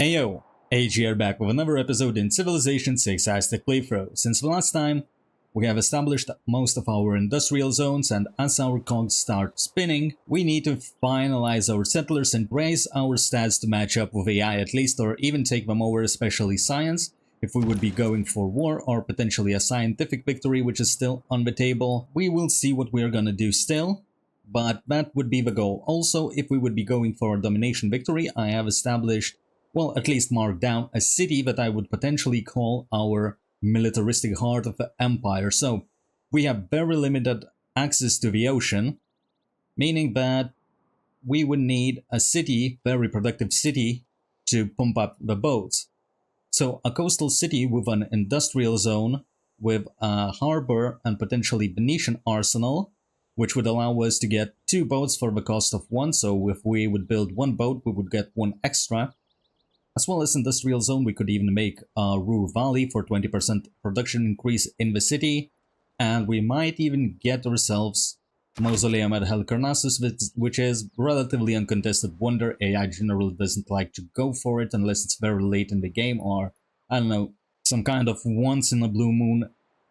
Ayo, Age here back with another episode in Civilization 6 Aztec playthrough. Since the last time, we have established most of our industrial zones, and as our cogs start spinning, we need to finalize our settlers and raise our stats to match up with AI at least, or even take them over, especially science, if we would be going for war or potentially a scientific victory, which is still on the table. We will see what we're gonna do still, but that would be the goal. Also, if we would be going for a domination victory, I have established, well, at least marked down a city that I would potentially call our militaristic heart of the empire. So we have very limited access to the ocean, meaning that we would need a city, very productive city, to pump up the boats. So a coastal city with an industrial zone, with a harbor and potentially Venetian arsenal, which would allow us to get 2 boats for the cost of 1. So if we would build 1 boat, we would get 1 extra. As well as industrial zone, we could even make a Ruhr Valley for 20% production increase in the city. And we might even get ourselves Mausoleum at Halicarnassus, which is relatively uncontested wonder. AI generally doesn't like to go for it unless it's very late in the game, or, I don't know, some kind of once in a blue moon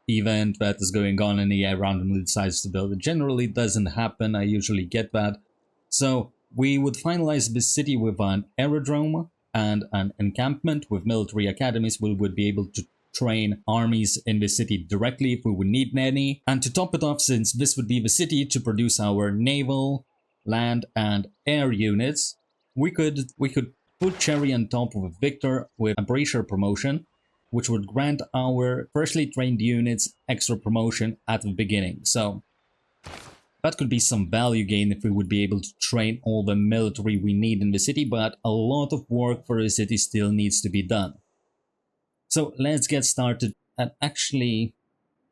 event that is going on and AI randomly decides to build. It generally doesn't happen, I usually get that. So we would finalize this city with an aerodrome and an encampment with military academies. We would be able to train armies in the city directly if we would need any. And to top it off, since this would be the city to produce our naval, land and air units, we could put cherry on top of a victor with a Brazier promotion, which would grant our freshly trained units extra promotion at the beginning. So that could be some value gain if we would be able to train all the military we need in the city, but a lot of work for the city still needs to be done. So let's get started. And actually,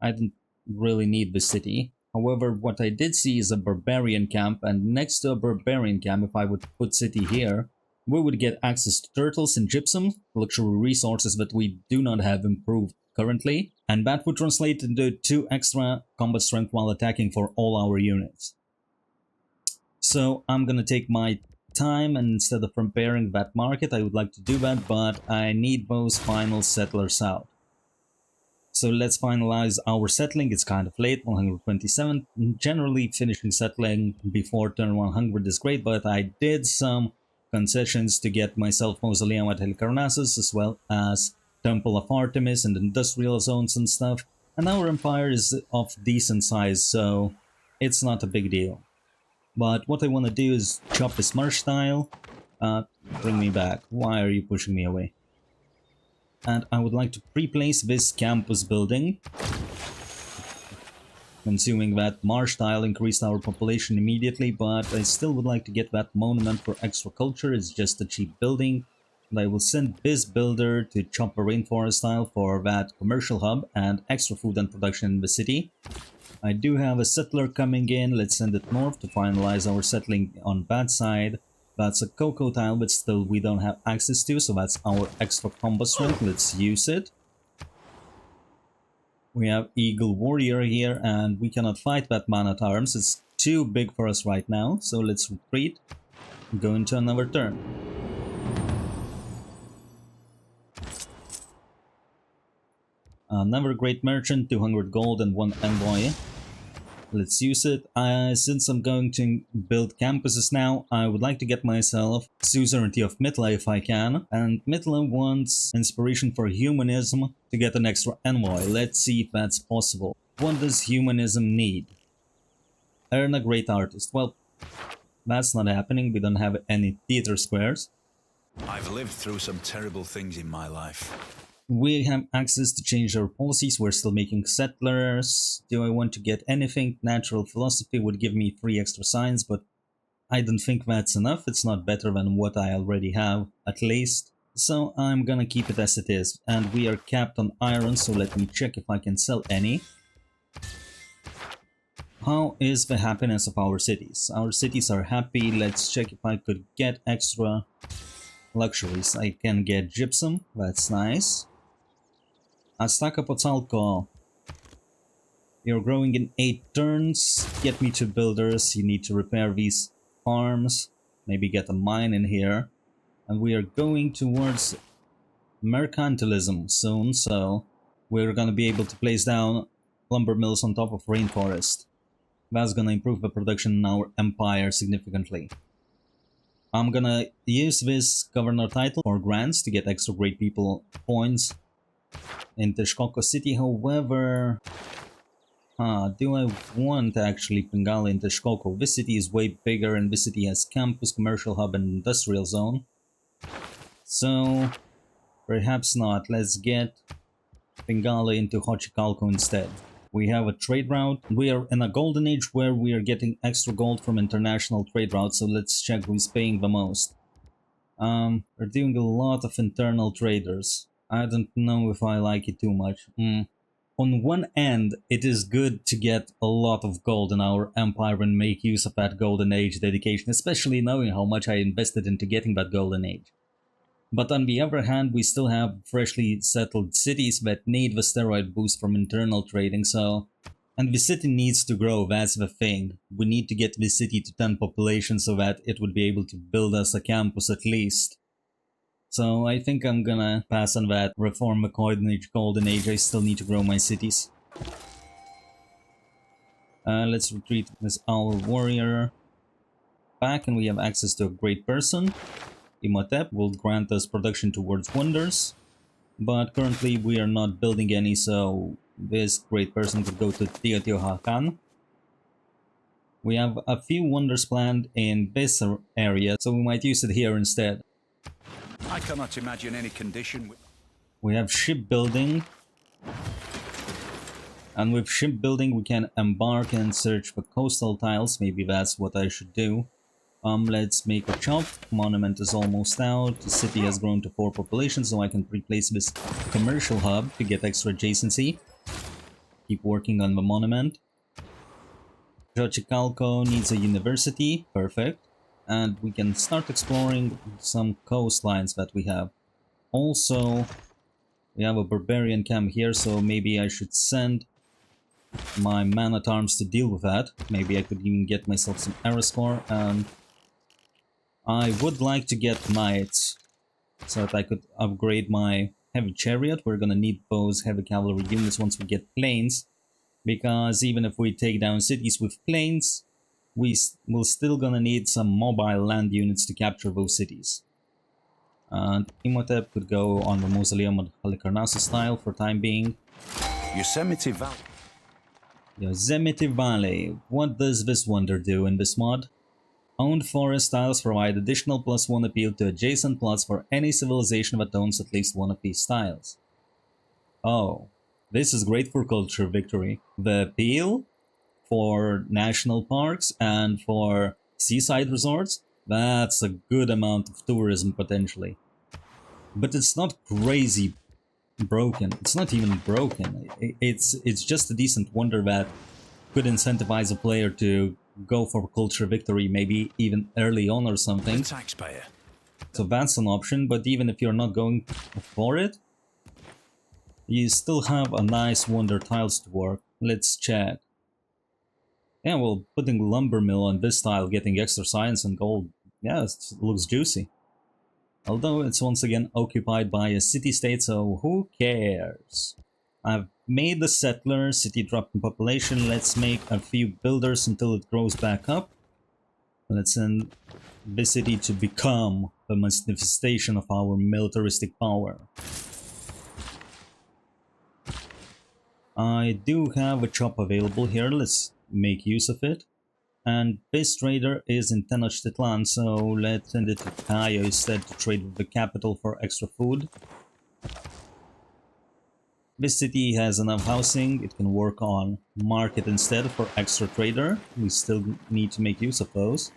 I didn't really need the city. However, what I did see is a barbarian camp, and next to a barbarian camp, if I would put city here, we would get access to turtles and gypsum, luxury resources that we do not have improved currently, and that would translate into 2 extra combat strength while attacking for all our units. So I'm gonna take my time, and instead of preparing that market, I would like to do that, but I need those final settlers out. So let's finalize our settling. It's kind of late, 127. Generally, finishing settling before turn 100 is great, but I did some concessions to get myself Mausoleum at Halicarnassus, as well as Temple of Artemis and industrial zones and stuff, and our empire is of decent size, so it's not a big deal. But what I want to do is chop this marsh tile. Bring me back. Why are you pushing me away? And I would like to pre-place this campus building. Consuming that marsh tile increased our population immediately, but I still would like to get that monument for extra culture. It's just a cheap building. And I will send this builder to chop a rainforest tile for that commercial hub and extra food and production in the city. I do have a settler coming in. Let's send it north to finalize our settling on that side. That's a cocoa tile, but still we don't have access to, so that's our extra combat strength. Let's use it. We have Eagle Warrior here, and we cannot fight that man at arms. It's too big for us right now, so let's retreat and go into another turn. Another great merchant, 200 gold and 1 envoy. Let's use it. Since I'm going to build campuses now, I would like to get myself suzerainty of Mitla if I can. And Mitla wants inspiration for humanism to get an extra envoy. Let's see if that's possible. What does humanism need? Earn a great artist. Well, that's not happening. We don't have any theater squares. I've lived through some terrible things in my life. We have access to change our policies. We're still making settlers. Do I want to get anything? Natural philosophy would give me 3 extra signs, but I don't think that's enough. It's not better than what I already have, at least. So I'm gonna keep it as it is. And we are capped on iron, so let me check if I can sell any. How is the happiness of our cities? Our cities are happy. Let's check if I could get extra luxuries. I can get gypsum. That's nice. Aztec, you're growing in 8 turns. Get me 2 builders. You need to repair these farms. Maybe get a mine in here. And we are going towards mercantilism soon, so we're gonna be able to place down lumber mills on top of rainforest. That's gonna improve the production in our empire significantly. I'm gonna use this governor title for grants to get extra great people points in Texcoco City. However, do I want actually Bengali in Texcoco? This city is way bigger, and this city has campus, commercial hub, and industrial zone. So perhaps not. Let's get Bengali into Xochicalco instead. We have a trade route. We are in a golden age where we are getting extra gold from international trade routes, so let's check who's paying the most. We're doing a lot of internal traders. I don't know if I like it too much. On one end, it is good to get a lot of gold in our empire and make use of that golden age dedication, especially knowing how much I invested into getting that golden age. But on the other hand, we still have freshly settled cities that need the steroid boost from internal trading, so... And the city needs to grow, that's the thing. We need to get the city to 10 population so that it would be able to build us a campus at least. So I think I'm gonna pass on that, reform the golden age. I still need to grow my cities. Let's retreat with our warrior back, and we have access to a great person. Imhotep will grant us production towards wonders, but currently we are not building any, so this great person could go to Teotihuacan. We have a few wonders planned in this area, so we might use it here instead. I cannot imagine any condition. We have shipbuilding, and with shipbuilding we can embark and search for coastal tiles. Maybe that's what I should do. Let's make a chop. Monument is almost out. The city has grown to 4 population, so I can replace this commercial hub to get extra adjacency. Keep working on the monument. Xochicalco needs a university. Perfect. And we can start exploring some coastlines that we have. Also, we have a barbarian camp here, so maybe I should send my man-at-arms to deal with that. Maybe I could even get myself some Arascore, and I would like to get knights so that I could upgrade my heavy chariot. We're gonna need those heavy cavalry units once we get planes, because even if we take down cities with planes, we're still gonna need some mobile land units to capture those cities. And Imhotep could go on the Mausoleum of Halicarnassus style for time being. Yosemite Valley. Yosemite Valley. What does this wonder do in this mod? Owned forest tiles provide additional +1 appeal to adjacent plots for any civilization that owns at least one of these tiles. Oh, this is great for culture victory. The appeal for national parks and for seaside resorts, that's a good amount of tourism potentially. But it's not crazy broken. It's not even broken. It's just a decent wonder that could incentivize a player to go for culture victory, maybe even early on or something. Taxpayer. So that's an option, but even if you're not going for it, you still have a nice wonder tiles to work. Let's check. Yeah, well, putting lumber mill on this tile, getting extra science and gold, yeah, it looks juicy. Although it's once again occupied by a city-state, so who cares? I've made the settler, city dropped in population. Let's make a few builders until it grows back up. Let's send this city to become the manifestation of our militaristic power. I do have a chop available here. Let's make use of it. And this trader is in Tenochtitlan, so let's send it to Cayo instead to trade with the capital for extra food. This city has enough housing, it can work on market instead for extra trader. We still need to make use of those.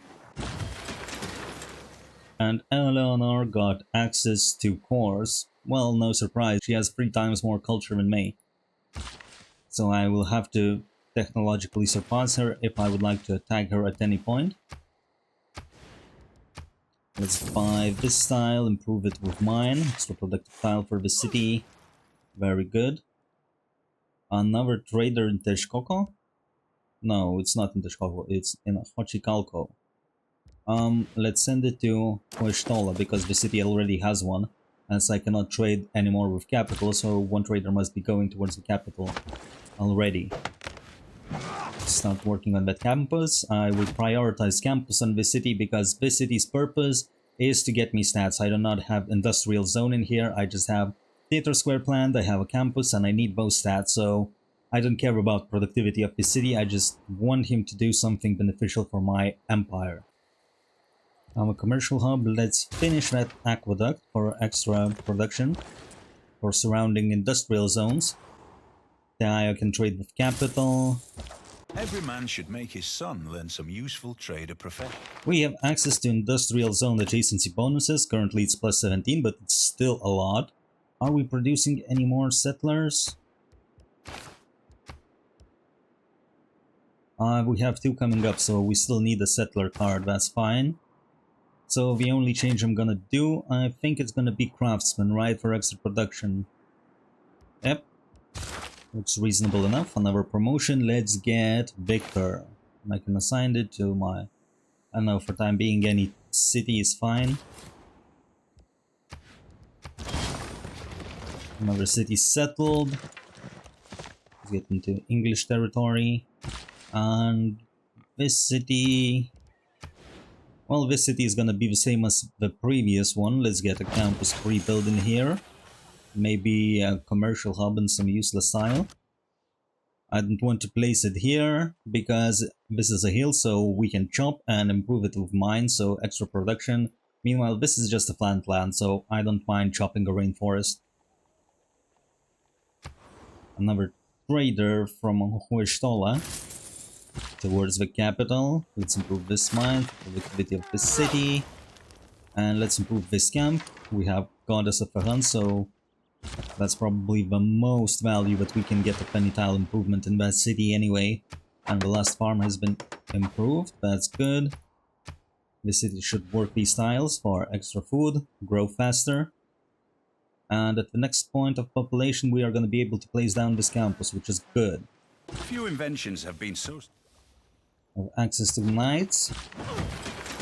And Eleanor got access to cores. Well, no surprise, she has 3 times more culture than me. So I will have to technologically surpass her if I would like to attack her at any point. Let's buy this tile, improve it with mine. Extra productive tile for the city. Very good. Another trader in Texcoco? No, it's not in Texcoco, it's in Xochicalco. Let's send it to Hoishtola because the city already has one. As I cannot trade anymore with capital, so one trader must be going towards the capital already. Start working on that campus. I will prioritize campus on this city because this city's purpose is to get me stats. I do not have industrial zone in here. I just have theater square planned, I have a campus, and I need both stats, so I don't care about productivity of the city. I just want him to do something beneficial for my empire. A commercial hub. Let's finish that aqueduct for extra production for surrounding industrial zones. Then I can trade with capital. Every man should make his son learn some useful trade or profession. We have access to industrial zone adjacency bonuses. Currently it's plus 17, but it's still a lot. Are we producing any more settlers? We have 2 coming up, so we still need a settler card. That's fine. So the only change I'm gonna do, I think it's gonna be craftsman, right, for extra production. Yep. Looks reasonable enough. Another promotion. Let's get Victor. I can assign it to my... I don't know, for time being any city is fine. Another city settled. Let's get into English territory. And this city... Well, this city is gonna be the same as the previous one. Let's get a campus pre-built in here. Maybe a commercial hub and some useless tile. I don't want to place it here because this is a hill, so we can chop and improve it with mines, so extra production. Meanwhile, this is just a flat land, so I don't mind chopping a rainforest. Another trader from Hoishtola towards the capital. Let's improve this mine, the liquidity of this city. And let's improve this camp. We have Goddess of the Hunt, so that's probably the most value that we can get of any tile improvement in that city anyway. And the last farm has been improved, that's good. This city should work these tiles for extra food, grow faster. And at the next point of population we are going to be able to place down this campus, which is good. Few inventions have been so... Have access to knights.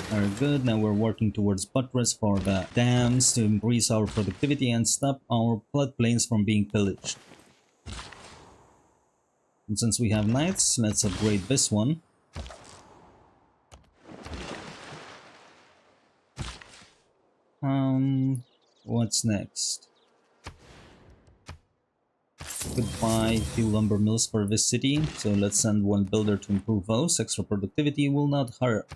Very good. Now we're working towards buttress for the dams to increase our productivity and stop our floodplains from being pillaged. And since we have knights, let's upgrade this one. What's next? Could buy 2 lumber mills for this city, so let's send 1 builder to improve those. Extra productivity will not hurt.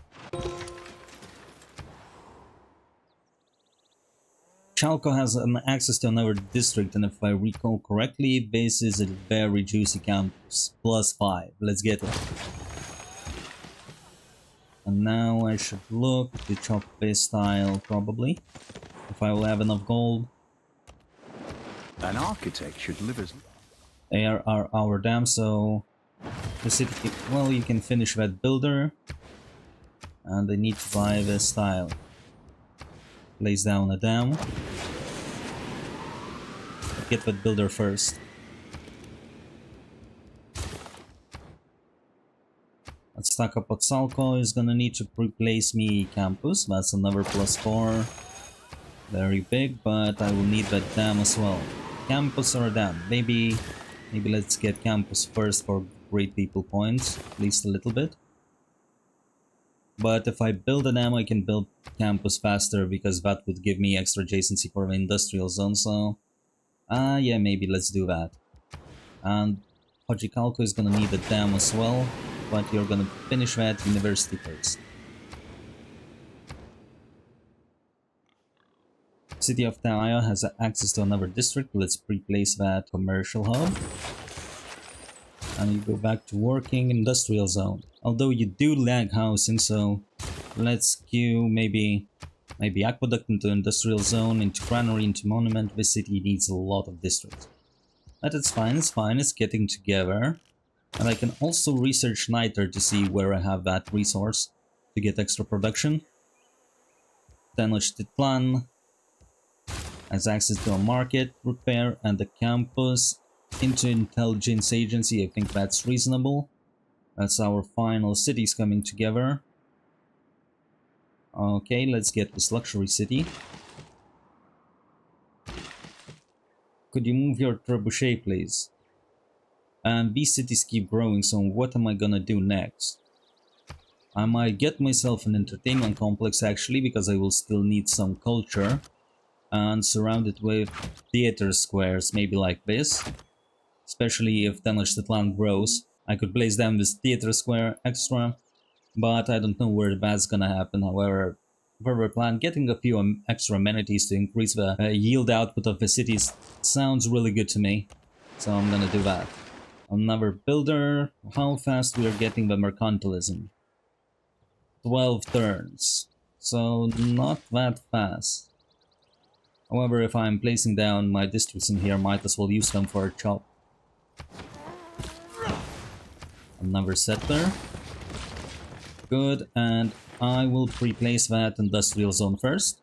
Chalco has an access to another district, and if I recall correctly, this is a very juicy campus. Plus 5. Let's get it. And now I should look to chop this tile, probably. If I will have enough gold. An architect should live as... They are our dam, so the city, well, you can finish that builder. And they need to buy this tile. Place down a dam. Get that builder first. Let's stack up Otsalco is gonna need to replace me campus. That's another plus 4. Very big, but I will need that dam as well. Campus or a dam? Maybe let's get campus first for great people points, at least a little bit. But if I build a dam, I can build campus faster because that would give me extra adjacency for the industrial zone, so... yeah, maybe let's do that. And Hojicalco is gonna need a dam as well, but you're gonna finish that university first. City of Taaya has access to another district. Let's pre-place that commercial hub. And you go back to working industrial zone. Although you do lag housing, so let's queue maybe aqueduct into industrial zone, into granary, into monument. This city needs a lot of districts. But it's fine, it's getting together. And I can also research Niter to see where I have that resource to get extra production. Tenochtitlan has access to a market, repair, and the campus into intelligence agency. I think that's reasonable. That's our final cities coming together. Okay, let's get this luxury city. Could you move your trebuchet, please? And these cities keep growing, so what am I gonna do next? I might get myself an entertainment complex actually, because I will still need some culture. And surround it with theater squares, maybe like this. Especially if Tenochtitlan grows. I could place down this theater square extra, but I don't know where that's gonna happen. However, further plan, getting a few extra amenities to increase the yield output of the cities sounds really good to me. So I'm gonna do that. Another builder. How fast we are getting the mercantilism? 12 turns. So not that fast. However, if I'm placing down my districts in here, might as well use them for a chop. Another settler. Good, and I will pre-place that industrial zone first.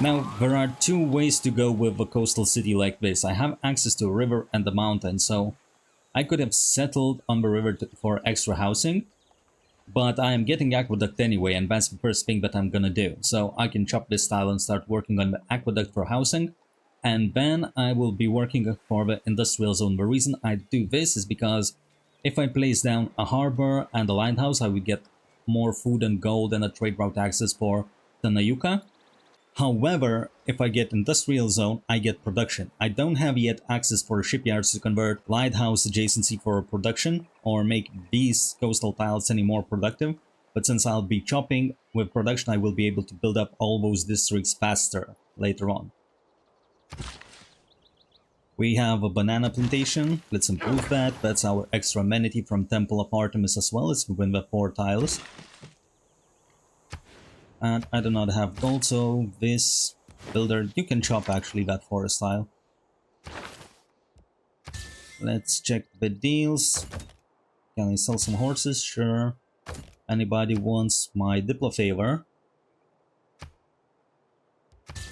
Now, there are two ways to go with a coastal city like this. I have access to a river and a mountain, so I could have settled on the river for extra housing, but I am getting aqueduct anyway, and that's the first thing that I'm gonna do. So I can chop this tile and start working on the aqueduct for housing, and then I will be working for the industrial zone. The reason I do this is because if I place down a harbor and a lighthouse, I would get more food and gold and a trade route access for Tanayuka. However, if I get industrial zone, I get production. I don't have yet access for shipyards to convert lighthouse adjacency for production or make these coastal tiles any more productive. But since I'll be chopping with production, I will be able to build up all those districts faster later on. We have a banana plantation. Let's improve that. That's our extra amenity from Temple of Artemis as well. It's within the 4 tiles. And I do not have gold, so this builder, you can chop actually that forest tile. Let's check the deals. Can I sell some horses? Sure. Anybody wants my Diplo favor?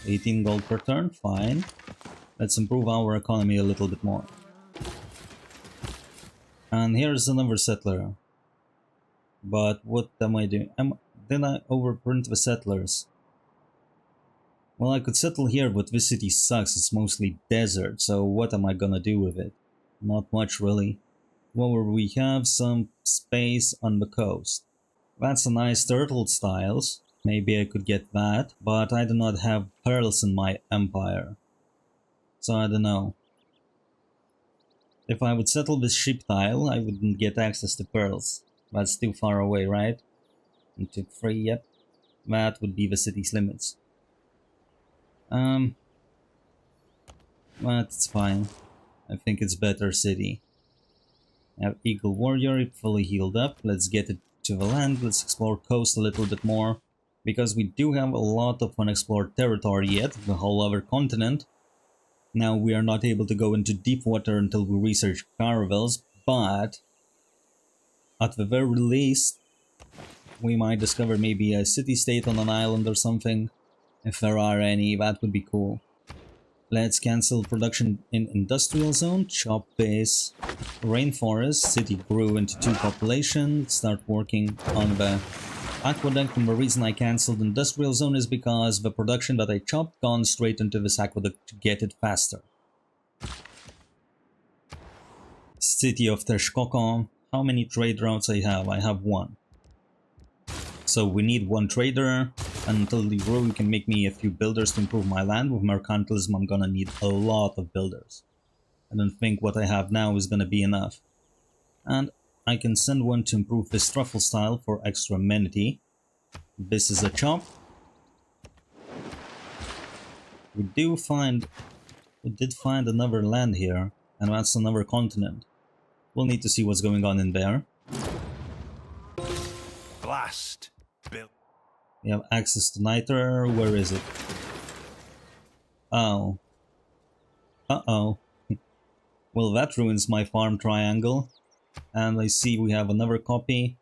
18 gold per turn, fine. Let's improve our economy a little bit more. And here's another settler. But what am I doing? Did I overprint the settlers? Well, I could settle here, but this city sucks. It's mostly desert, so what am I gonna do with it? Not much, really. Well, we have some space on the coast. That's a nice turtle styles. Maybe I could get that, but I do not have pearls in my empire. So I don't know. If I would settle this ship tile, I wouldn't get access to pearls. That's too far away, right? Into 3, yep. That would be the city's limits. That's fine. I think it's better city. I have Eagle Warrior fully healed up. Let's get it to the land. Let's explore coast a little bit more. Because we do have a lot of unexplored territory yet, the whole other continent. Now we are not able to go into deep water until we research caravels, but at the very least, we might discover maybe a city-state on an island or something. If there are any, that would be cool. Let's cancel production in industrial zone, chop base, rainforest, city grew into 2 population, start working on the aqueduct. And the reason I cancelled industrial zone is because the production that I chopped gone straight into this aqueduct to get it faster. City of Texcoco, how many trade routes I have? I have 1. So we need 1 trader, and until they grow you can make me a few builders to improve my land. With mercantilism I'm gonna need a lot of builders. I don't think what I have now is gonna be enough. And I can send 1 to improve this truffle style for extra amenity. This is a chop. We did find another land here, and that's another continent. We'll need to see what's going on in there. Blast. We have access to niter. Where is it? Oh. Uh-oh. Well, that ruins my farm triangle. And I see we have another copy.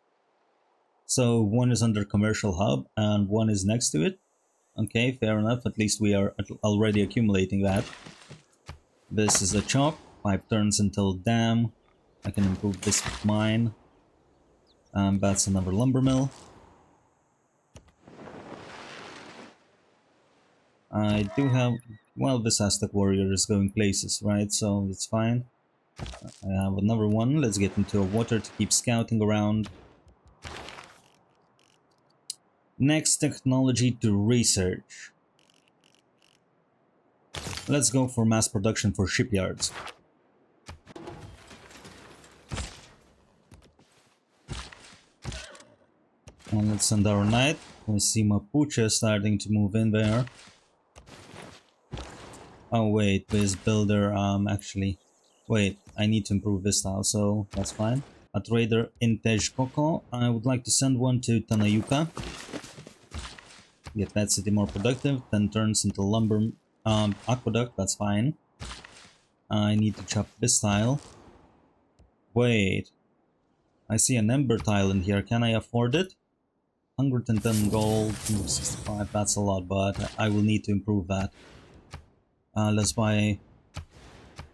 So 1 is under commercial hub and 1 is next to it. Okay, fair enough. At least we are already accumulating that. This is a chop. 5 turns until dam. I can improve this with mine. That's another lumber mill. I do have... Well, this Aztec warrior is going places, right? So it's fine. I have another one. Let's get into water to keep scouting around. Next technology to research. Let's go for mass production for shipyards. And let's send our knight. We see Mapuche starting to move in there. Oh wait, this builder, actually... Wait, I need to improve this style, so that's fine. A trader in Tejkoko. I would like to send one to Tanayuka. Get that city more productive, then turns into lumber aqueduct, that's fine. I need to chop this tile. Wait. I see an ember tile in here, can I afford it? 110 gold, 65, that's a lot, but I will need to improve that. Let's buy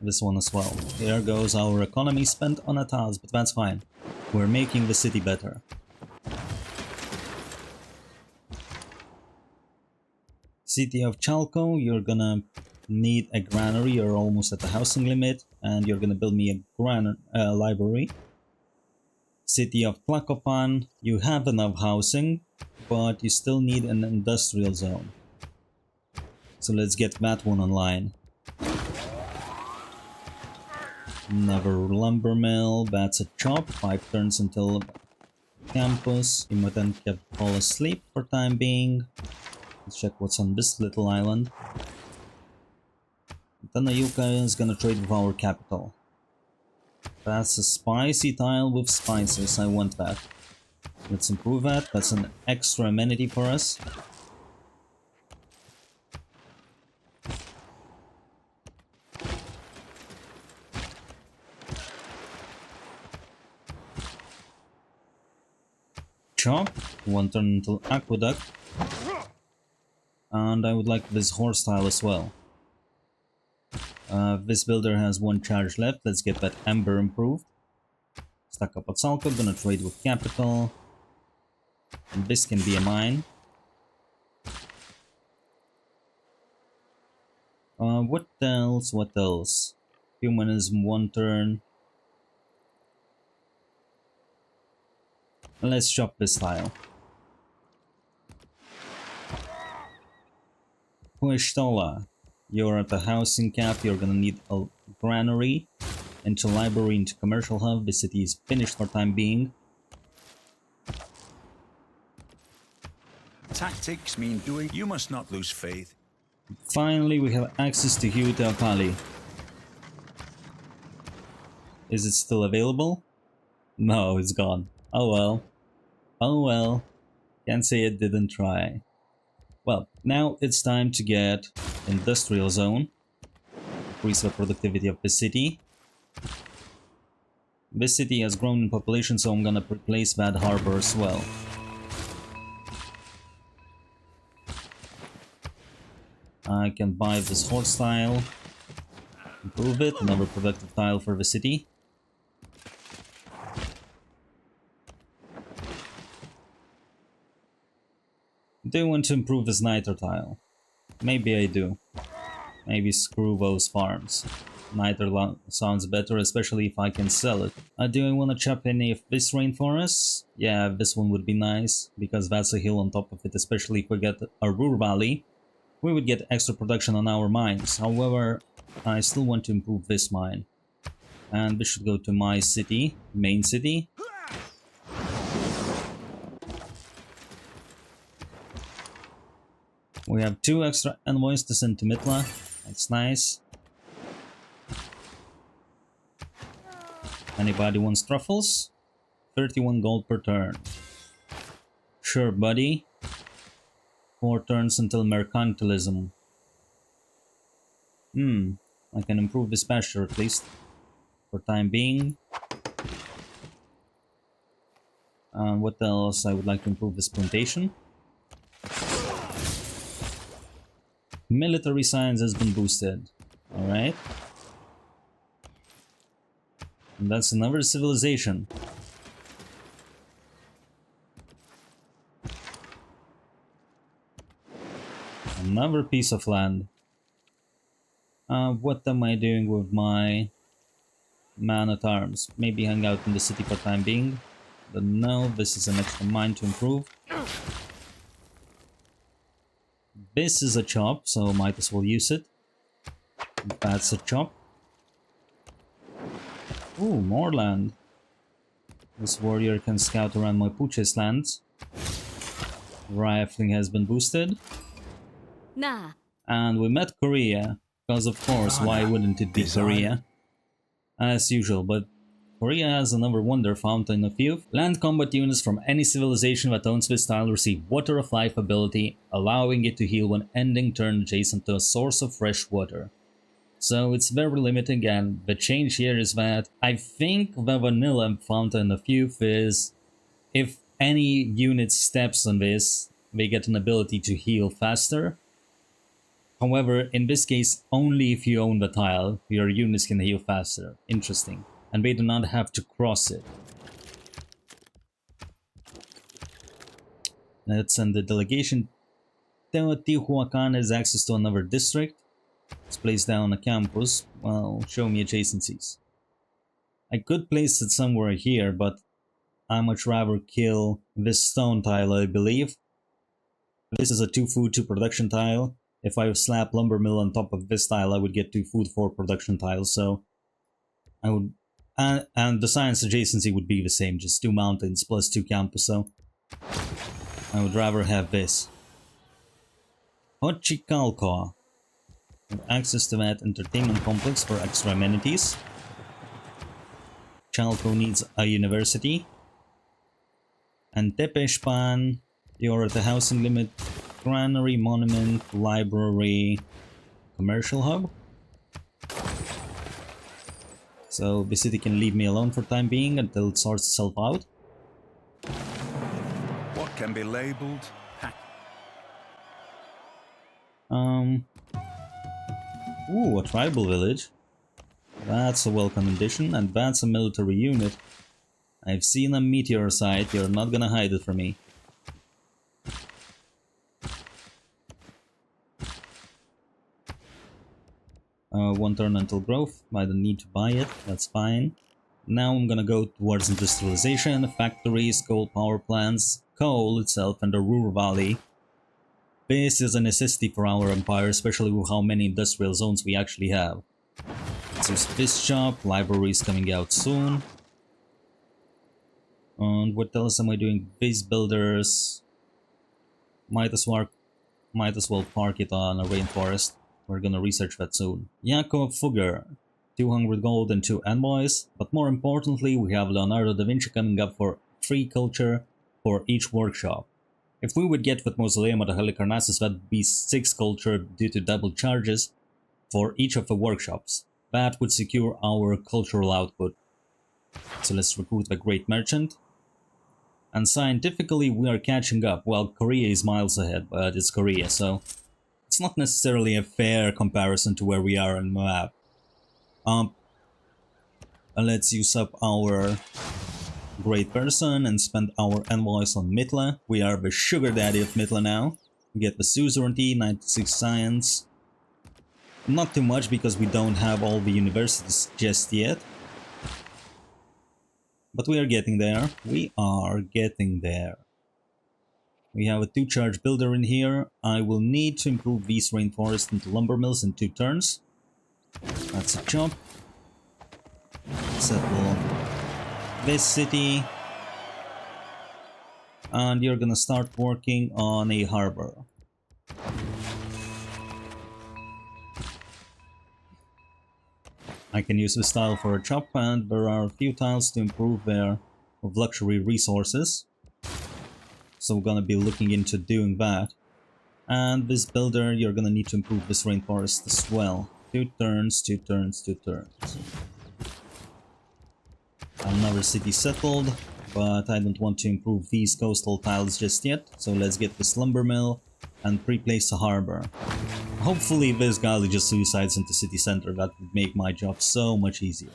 this one as well. There goes our economy spent on a tiles, but that's fine. We're making the city better. City of Chalco, you're gonna need a granary, you're almost at the housing limit, and you're gonna build me a library. City of Tlacopan, you have enough housing, but you still need an industrial zone. So let's get that one online. Another lumber mill, that's a chop, 5 turns until campus. Imoten kept fall asleep for time being. Let's check what's on this little island. Tanayuka is gonna trade with our capital. That's a spicy tile with spices, I want that. Let's improve that, that's an extra amenity for us. Chop, 1 turn until aqueduct. And I would like this horse tile as well. This builder has 1 charge left, let's get that ember improved. Stack up Atsalko, gonna trade with capital. And this can be a mine. What else? What else? Humanism 1 turn. Let's chop this tile. Pueshtola, you're at the housing cap, you're gonna need a granary, into library, into commercial hub. The city is finished for time being. Tactics mean doing. You must not lose faith. Finally, we have access to Huta Akali. Is it still available? No, it's gone. Oh well. Oh well. Can't say it didn't try. Well, now it's time to get industrial zone. Increase the productivity of the city. This city has grown in population, so I'm gonna replace that harbor as well. I can buy this horse tile. Improve it, another productive tile for the city. Do you want to improve this niter tile? Maybe I do. Maybe screw those farms. Niter sounds better, especially if I can sell it. Do I want to chop any of this rainforest? Yeah, this one would be nice, because that's a hill on top of it, especially if we get a Ruhr Valley. We would get extra production on our mines. However, I still want to improve this mine. And this should go to my city, main city. We have 2 extra envoys to send to Mitla. That's nice. Anybody wants truffles? 31 gold per turn. Sure, buddy. 4 turns until mercantilism. I can improve this pasture at least. For time being. What else? I would like to improve this plantation. Military science has been boosted. Alright. And that's another civilization. Another piece of land. What am I doing with my man-at-arms? Maybe hang out in the city for time being. But no, this is an extra mine to improve. This is a chop, so might as well use it. That's a chop. Ooh, more land. This warrior can scout around my Puches lands. Rifling has been boosted. Nah. And we met Korea, because of course, why wouldn't it be Korea? As usual, but Korea has another wonder fountain of youth. Land combat units from any civilization that owns this style receive Water of Life ability, allowing it to heal when ending turn adjacent to a source of fresh water. So it's very limiting, and the change here is that I think the vanilla fountain of youth is if any unit steps on this, they get an ability to heal faster. However, in this case, only if you own the tile, your units can heal faster. Interesting. And they do not have to cross it. Let's send the delegation. Teotihuacan has access to another district. Let's place down a campus. Well, show me adjacencies. I could place it somewhere here, but I much rather kill this stone tile, I believe. This is a 2 food 2 production tile. If I slap lumber mill on top of this tile, I would get 2 food 4 production tiles, so I would... And the science adjacency would be the same, just 2 mountains plus 2 campus, so I would rather have this. Hochicalco. Have access to that entertainment complex for extra amenities. Chalco needs a university. And Tepeshpan, you're at the housing limit. Granary, monument, library, commercial hub. So the city can leave me alone for time being until it sorts itself out. What can be labeled? Ooh, a tribal village. That's a welcome addition, and that's a military unit. I've seen a meteor site, you're not gonna hide it from me. One turn until growth, I don't need to buy it, that's fine. Now I'm gonna go towards industrialization, factories, coal power plants, coal itself, and the Ruhr Valley. This is a necessity for our empire, especially with how many industrial zones we actually have. So this shop, libraries coming out soon. And what else am I doing? Base builders. Might as well park it on a rainforest. We're gonna research that soon. Jakob Fugger, 200 gold and 2 envoys. But more importantly, we have Leonardo da Vinci coming up for 3 culture for each workshop. If we would get that Mausoleum at the Halicarnassus, that would be 6 culture due to double charges for each of the workshops. That would secure our cultural output. So let's recruit the Great Merchant. And scientifically, we are catching up. Well, Korea is miles ahead, but it's Korea, so it's not necessarily a fair comparison to where we are on the map. Let's use up our Great Person and spend our envoys on Mitla. We are the sugar daddy of Mitla now. We get the suzerainty, 96 science. Not too much because we don't have all the universities just yet. But we are getting there. We are getting there. We have a 2-charge builder in here. I will need to improve these rainforests into lumber mills in 2 turns. That's a chop. Settle this city. And you're gonna start working on a harbor. I can use this tile for a chop, and there are a few tiles to improve there of luxury resources. So we're gonna be looking into doing that. And this builder, you're gonna need to improve this rainforest as well. 2 turns, 2 turns, 2 turns. Another city settled, but I don't want to improve these coastal tiles just yet. So let's get this lumber mill and pre-place a harbor. Hopefully this guy just suicides into city center. That would make my job so much easier.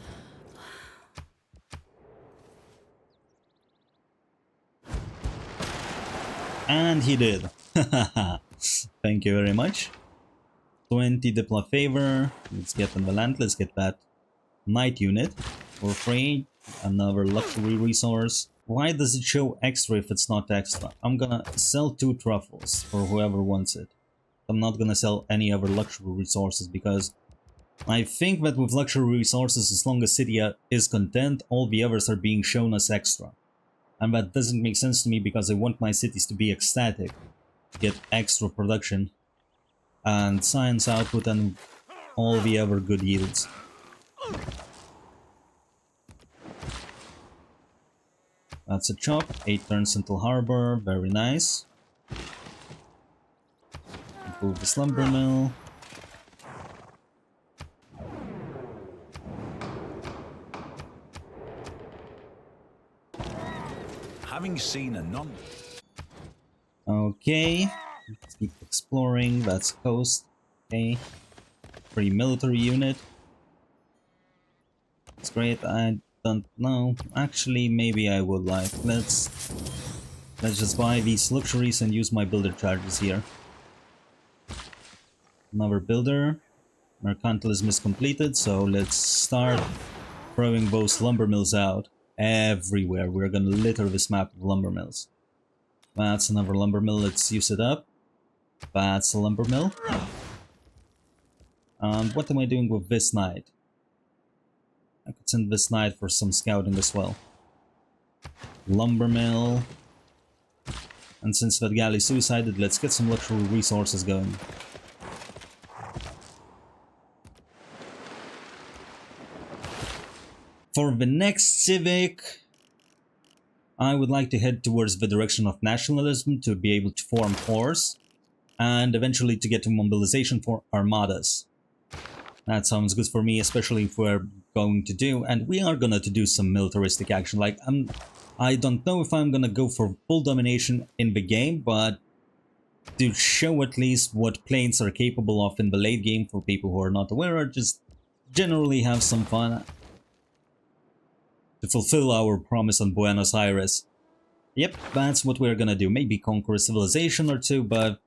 And he did. Thank you very much. 20 Diplo favor. Let's get on the land. Let's get that Knight unit for free. Another luxury resource. Why does it show extra if it's not extra? I'm gonna sell 2 truffles for whoever wants it. I'm not gonna sell any other luxury resources because I think that with luxury resources, as long as city is content, all the others are being shown as extra. And that doesn't make sense to me because I want my cities to be ecstatic, get extra production, and science output and all the other good yields. That's a chop, 8 turns until harbor, very nice. Improve the slumber mill. Having seen a non... Okay, let's keep exploring, that's coast. Okay, free military unit. It's great, I don't know. Actually, maybe I would like. Let's just buy these luxuries and use my builder charges here. Another builder. Mercantilism is completed, so let's start throwing those lumber mills out everywhere. We're gonna litter this map with lumber mills. That's another lumber mill, let's use it up. That's a lumber mill. What am I doing with this knight? I could send this knight for some scouting as well. Lumber mill. And since that galley suicided, let's get some luxury resources going. For the next civic, I would like to head towards the direction of nationalism to be able to form force, and eventually to get to mobilization for armadas. That sounds good for me, especially if we're going to do, and we are gonna to do some militaristic action. Like, I don't know if I'm gonna go for full domination in the game, but to show at least what planes are capable of in the late game for people who are not aware, or just generally have some fun. To fulfill our promise on Buenos Aires. Yep, that's what we're gonna do. Maybe conquer a civilization or two, but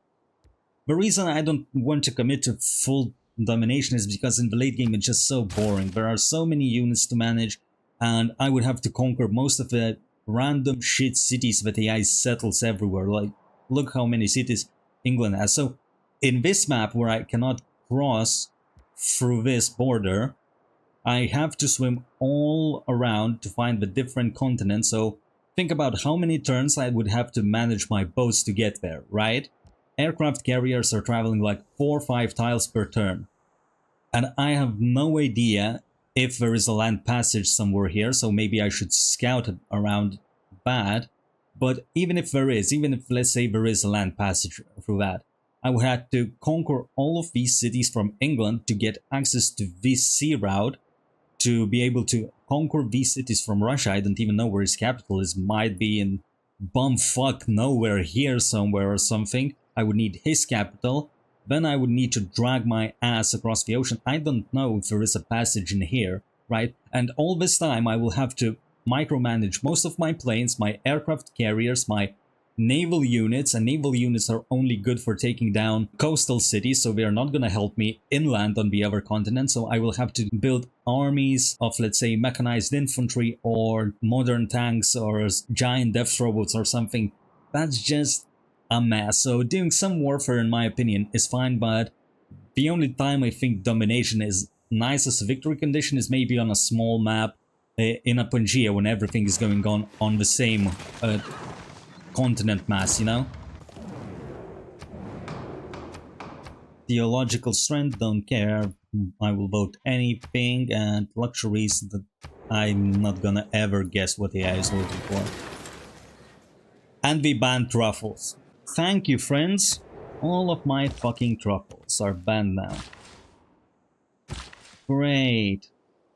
the reason I don't want to commit to full domination is because in the late game it's just so boring. There are so many units to manage, and I would have to conquer most of the random shit cities that AI settles everywhere. Like, look how many cities England has. So, in this map where I cannot cross through this border, I have to swim all around to find the different continents, so think about how many turns I would have to manage my boats to get there, right? Aircraft carriers are traveling like 4 or 5 tiles per turn. And I have no idea if there is a land passage somewhere here, so maybe I should scout around that. But even if there is, even if let's say there is a land passage through that, I would have to conquer all of these cities from England to get access to this sea route, to be able to conquer these cities from Russia. I don't even know where his capital is. Might be in bumfuck nowhere here somewhere or something. I would need his capital. Then I would need to drag my ass across the ocean. I don't know if there is a passage in here, right? And all this time I will have to micromanage most of my planes, my aircraft carriers, my naval units, and naval units are only good for taking down coastal cities, so they are not going to help me inland on the other continent. So I will have to build armies of, let's say, mechanized infantry or modern tanks or giant death robots or something. That's just a mess. So doing some warfare, in my opinion, is fine, but the only time I think domination is nice as a victory condition is maybe on a small map in a Pangaea when everything is going on the same continent mass, you know? Theological strength, don't care. I will vote anything, and luxuries that I'm not gonna ever guess what AI is voting for. And we banned truffles. Thank you, friends. All of my fucking truffles are banned now. Great.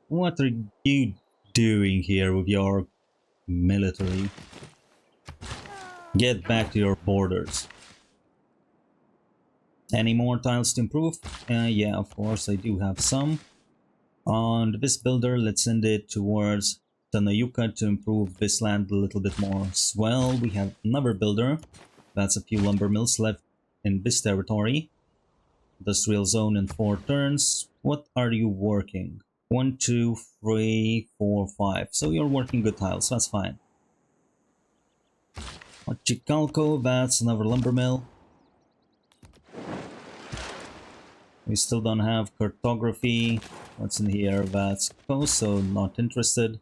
What are you doing here with your military? Get back to your borders. Any more tiles to improve? Yeah, of course, I do have some. On this builder, let's send it towards Tanayuka to improve this land a little bit more as well. We have another builder. That's a few lumber mills left in this territory. Industrial zone in 4 turns. What are you working? 1, 2, 3, 4, 5. So you're working good tiles, that's fine. Chicalco, that's another lumber mill. We still don't have cartography. What's in here? That's coast, so not interested.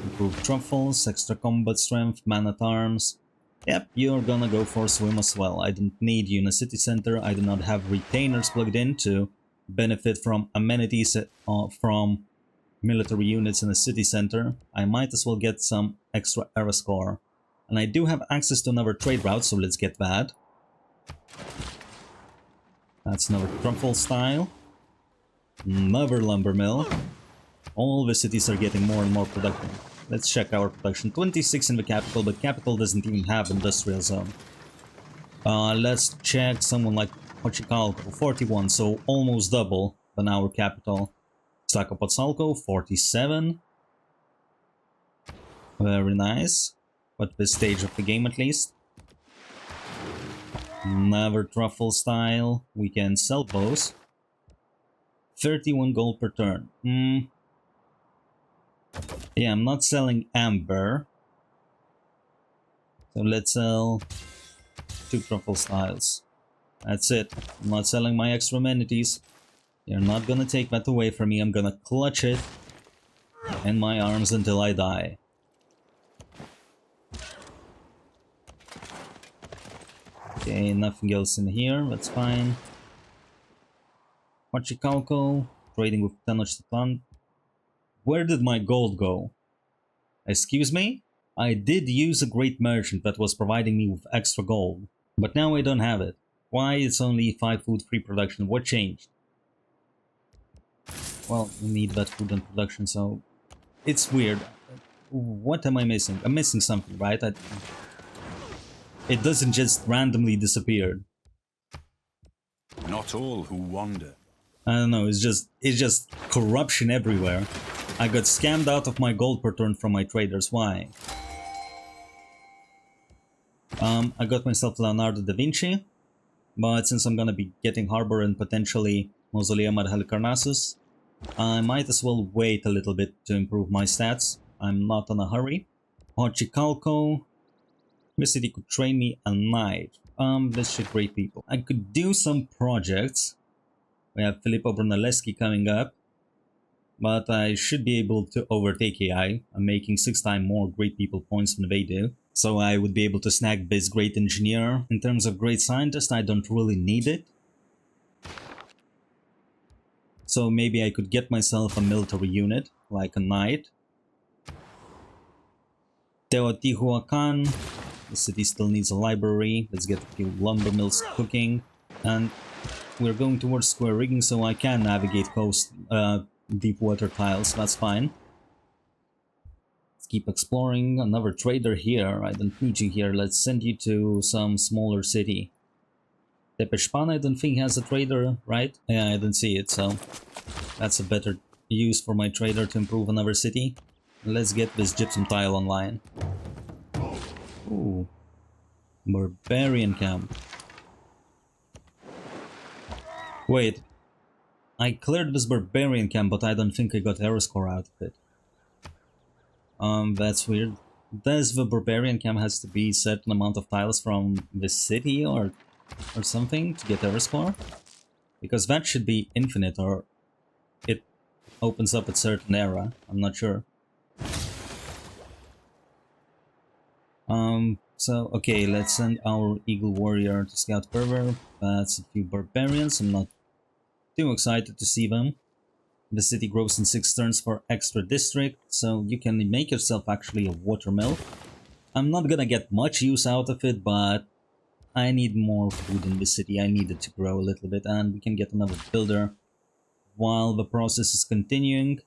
Improved truffles, extra combat strength, man-at-arms. Yep, you're gonna go for a swim as well. I don't need you in a city center. I do not have retainers plugged in to benefit from amenities from military units in a city center. I might as well get some extra era score. And I do have access to another trade route, so let's get that. That's another truffle style. Another lumber mill. All the cities are getting more and more productive. Let's check our production. 26 in the capital, but capital doesn't even have industrial zone. Let's check someone like Xochicalco, 41, so almost double than our capital. Zacapotzalco, 47. Very nice. But this stage of the game at least. Another truffle style. We can sell those. 31 gold per turn. Yeah, I'm not selling amber. So let's sell 2 truffle styles. That's it. I'm not selling my extra amenities. You're not gonna take that away from me. I'm gonna clutch it in my arms until I die. Okay, nothing else in here. That's fine. Xochicalco, trading with Tenochtitlan. Where did my gold go? Excuse me? I did use a great merchant that was providing me with extra gold, but now I don't have it. Why it's only 5 food free production? What changed? Well, we need that food and production, so it's weird. What am I missing? I'm missing something, right? It doesn't just randomly disappear. Not all who wander. I don't know, it's just corruption everywhere. I got scammed out of my gold per turn from my traders. Why? I got myself Leonardo da Vinci, but since I'm gonna be getting Harbor and potentially Mausoleum at Halicarnassus, I might as well wait a little bit to improve my stats. I'm not in a hurry. Xochicalco. This city could train me a knight. This shit great people. I could do some projects. We have Filippo Brunelleschi coming up. But I should be able to overtake AI. I'm making 6 times more great people points than they do. So I would be able to snag this great engineer. In terms of great scientist, I don't really need it. So maybe I could get myself a military unit, like a knight. Teotihuacan. The city still needs a library. Let's get a few lumber mills cooking. And we're going towards square rigging, so I can navigate coast deep water tiles. That's fine. Let's keep exploring. Another trader here. I don't need you here. Let's send you to some smaller city. Tepeshpan, I don't think has a trader, right? Yeah, I don't see it, so that's a better use for my trader to improve another city. Let's get this gypsum tile online. Ooh. Barbarian camp. Wait. I cleared this barbarian camp, but I don't think I got error score out of it. That's weird. Does the barbarian camp has to be a certain amount of tiles from the city or something to get error score? Because that should be infinite, or it opens up at certain era. I'm not sure. So, okay, let's send our Eagle Warrior to scout further. That's a few barbarians. I'm not too excited to see them. The city grows in 6 turns for extra district, so you can make yourself actually a watermill. I'm not gonna get much use out of it, but I need more food in the city. I need it to grow a little bit, and we can get another builder while the process is continuing.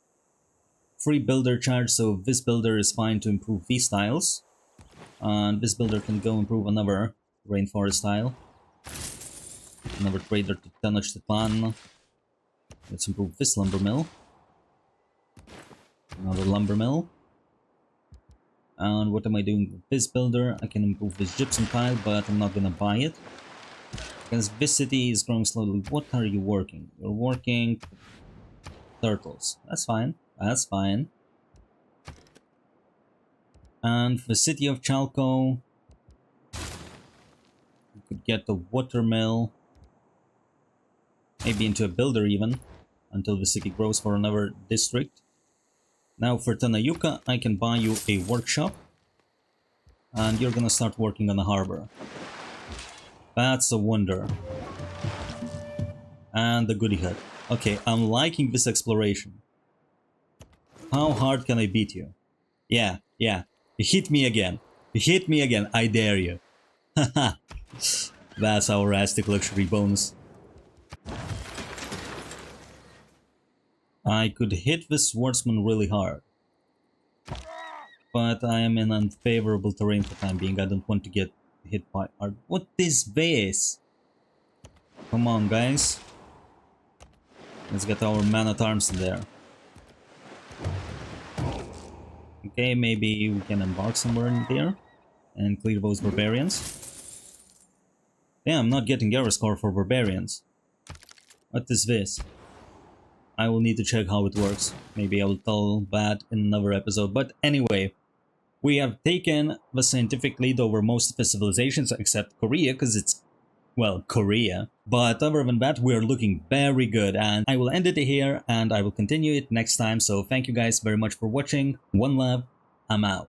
Free builder charge, so this builder is fine to improve these tiles. And this builder can go improve another rainforest tile. Another trader to Tenochtitlan. Let's improve this lumber mill. Another lumber mill. And what am I doing with this builder? I can improve this gypsum tile, but I'm not gonna buy it. Because this city is growing slowly. What are you working? You're working turtles. That's fine. That's fine. And the city of Chalco, you could get the watermill, maybe into a builder even, until the city grows for another district. Now for Tanayuka, I can buy you a workshop, and you're gonna start working on the harbor. That's a wonder. And the goodie hut. Okay, I'm liking this exploration. How hard can I beat you? Yeah. You hit me again. You hit me again. I dare you. Haha. That's our Aztec luxury bonus. I could hit the swordsman really hard. But I am in unfavorable terrain for the time being. I don't want to get hit by art. What is this? Come on, guys. Let's get our man-at-arms in there. Okay, maybe we can embark somewhere in there and clear those barbarians. Yeah, I'm not getting error score for barbarians. What is this? I will need to check how it works. Maybe I will tell that in another episode. But anyway, we have taken the scientific lead over most of the civilizations except Korea, because it's, well, Korea. But other than that, we're looking very good, and I will end it here and I will continue it next time. So thank you guys very much for watching. One love, I'm out.